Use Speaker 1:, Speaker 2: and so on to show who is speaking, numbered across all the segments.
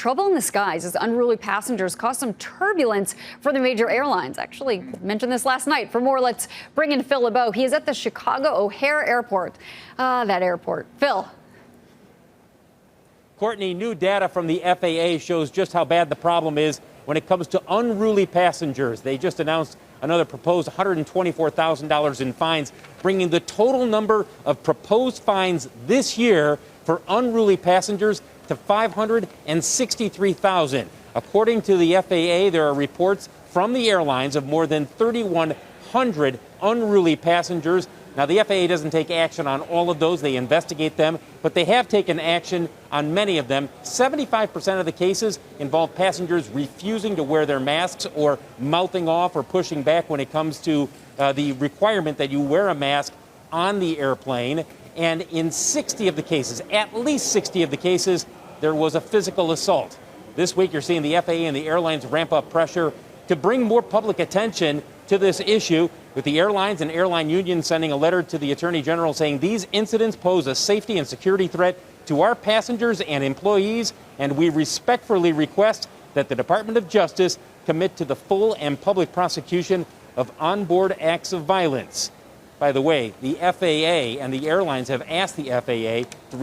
Speaker 1: trouble in the skies as unruly passengers cause some turbulence for the major airlines. Actually, mentioned this last night. For more, let's bring in Phil LeBeau. He is at the Chicago O'Hare Airport. That airport. Phil.
Speaker 2: Courtney, new data from the FAA shows just how bad the problem is when it comes to unruly passengers. They just announced another proposed $124,000 in fines, bringing the total number of proposed fines this year for unruly passengers to 563,000. According to the FAA, there are reports from the airlines of more than 3,100 unruly passengers. Now, the FAA doesn't take action on all of those. They investigate them, but they have taken action on many of them. 75% of the cases involve passengers refusing to wear their masks or mouthing off or pushing back when it comes to the requirement that you wear a mask on the airplane. And in 60 of the cases, at least 60 of the cases, there was a physical assault. This week, you're seeing the FAA and the airlines ramp up pressure to bring more public attention to this issue, with the airlines and airline unions sending a letter to the Attorney General saying these incidents pose a safety and security threat to our passengers and employees, and we respectfully request that the Department of Justice commit to the full and public prosecution of onboard acts of violence. By the way, the FAA and the airlines have asked the FAA to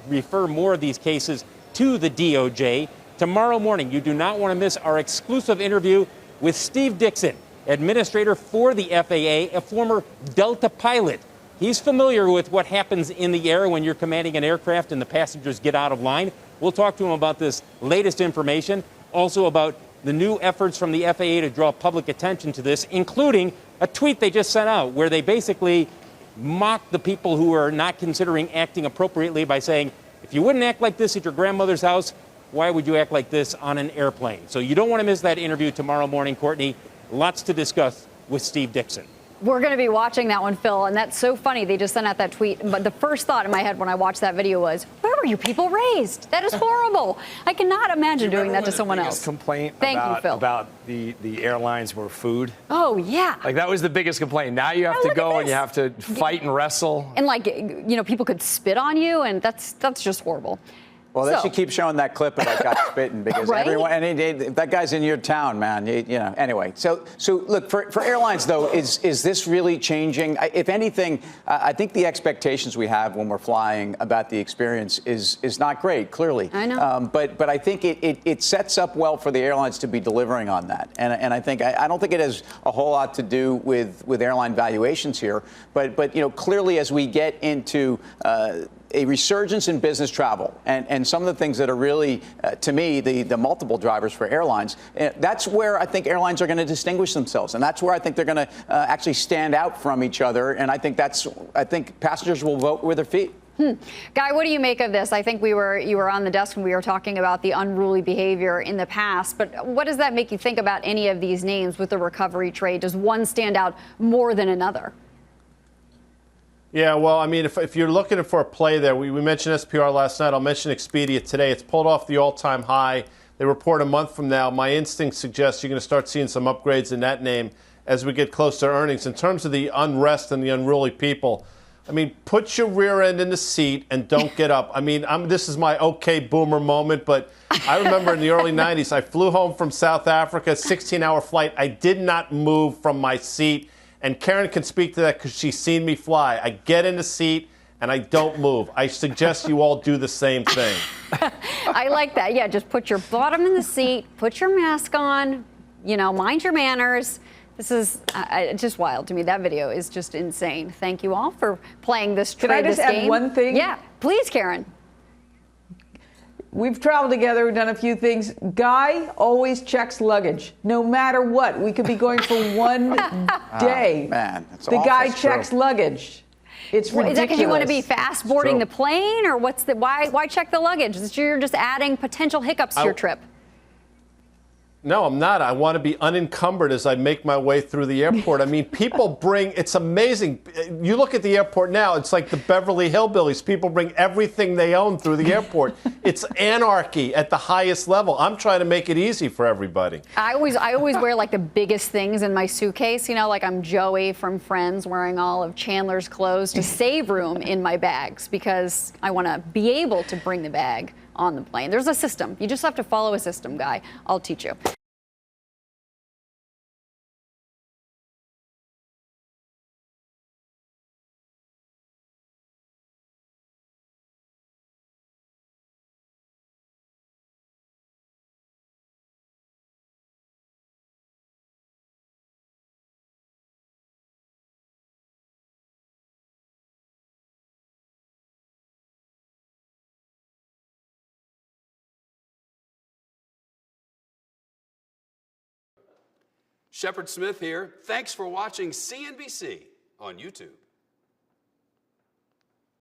Speaker 2: refer more of these cases to the DOJ. Tomorrow morning, you do not want to miss our exclusive interview with Steve Dixon, administrator for the FAA, a former Delta pilot. He's familiar with what happens in the air when you're commanding an aircraft and the passengers get out of line. We'll talk to him about this latest information, also about the new efforts from the FAA to draw public attention to this, including a tweet they just sent out where they basically mocked the people who are not considering acting appropriately by saying, if you wouldn't act like this at your grandmother's house, why would you act like this on an airplane? So you don't want to miss that interview tomorrow morning, Courtney. Lots to discuss with Steve Dixon.
Speaker 1: We're going to be watching that one, Phil, and that's so funny. They just sent out that tweet. But the first thought in my head when I watched that video was, where were you people raised? That is horrible. I cannot imagine doing that to someone else.
Speaker 3: Complaint
Speaker 1: about
Speaker 3: the airlines were food.
Speaker 1: Oh, yeah.
Speaker 3: Like, that was the biggest complaint. Now you have to go and you have to fight and wrestle.
Speaker 1: And, like, you know, people could spit on you, and that's just horrible.
Speaker 4: Well, they should keep showing that clip of that guy spitting, because everyone, and that guy's in your town, man. You know. Anyway, so look, for airlines though, is this really changing? If anything, I think the expectations we have when we're flying about the experience is not great. Clearly,
Speaker 1: I know.
Speaker 4: But I think it sets up well for the airlines to be delivering on that, and I think I don't think it has a whole lot to do with airline valuations here, but you know, clearly as we get into a resurgence in business travel and some of the things that are really, to me, the multiple drivers for airlines, that's where I think airlines are going to distinguish themselves. And that's where I think they're going to actually stand out from each other. And I think passengers will vote with their feet.
Speaker 1: Guy, what do you make of this? I think you were on the desk when we were talking about the unruly behavior in the past. But what does that make you think about any of these names with the recovery trade? Does one stand out more than another?
Speaker 5: Yeah, well, I mean, if you're looking for a play there, we mentioned SPR last night. I'll mention Expedia today. It's pulled off the all-time high. They report a month from now. My instinct suggests you're going to start seeing some upgrades in that name as we get close to earnings. In terms of the unrest and the unruly people, I mean, put your rear end in the seat and don't get up. I mean, this is my okay boomer moment, but I remember in the early 90s, I flew home from South Africa, 16-hour flight. I did not move from my seat. And Karen can speak to that because she's seen me fly. I get in the seat and I don't move. I suggest you all do the same thing.
Speaker 1: I like that. Yeah, just put your bottom in the seat, put your mask on, you know, mind your manners. This is just wild to me. That video is just insane. Thank you all for playing this game.
Speaker 6: Can I just add one thing?
Speaker 1: Yeah, please, Karen.
Speaker 6: We've traveled together, we've done a few things. Guy always checks luggage, no matter what. We could be going for one day.
Speaker 4: Oh, man, that's
Speaker 6: the
Speaker 4: awful.
Speaker 6: guy checks luggage. It's ridiculous.
Speaker 1: Is that because you want to be fast boarding the plane, or why check the luggage? You're just adding potential hiccups to your trip.
Speaker 5: No, I'm not. I want to be unencumbered as I make my way through the airport. I mean, people bring, it's amazing. You look at the airport now, it's like the Beverly Hillbillies. People bring everything they own through the airport. It's anarchy at the highest level. I'm trying to make it easy for everybody.
Speaker 1: I always wear like the biggest things in my suitcase, you know, like I'm Joey from Friends wearing all of Chandler's clothes to save room in my bags because I want to be able to bring the bag on the plane. There's a system. You just have to follow a system, Guy. I'll teach you.
Speaker 7: Shepard Smith here. Thanks for watching CNBC on YouTube.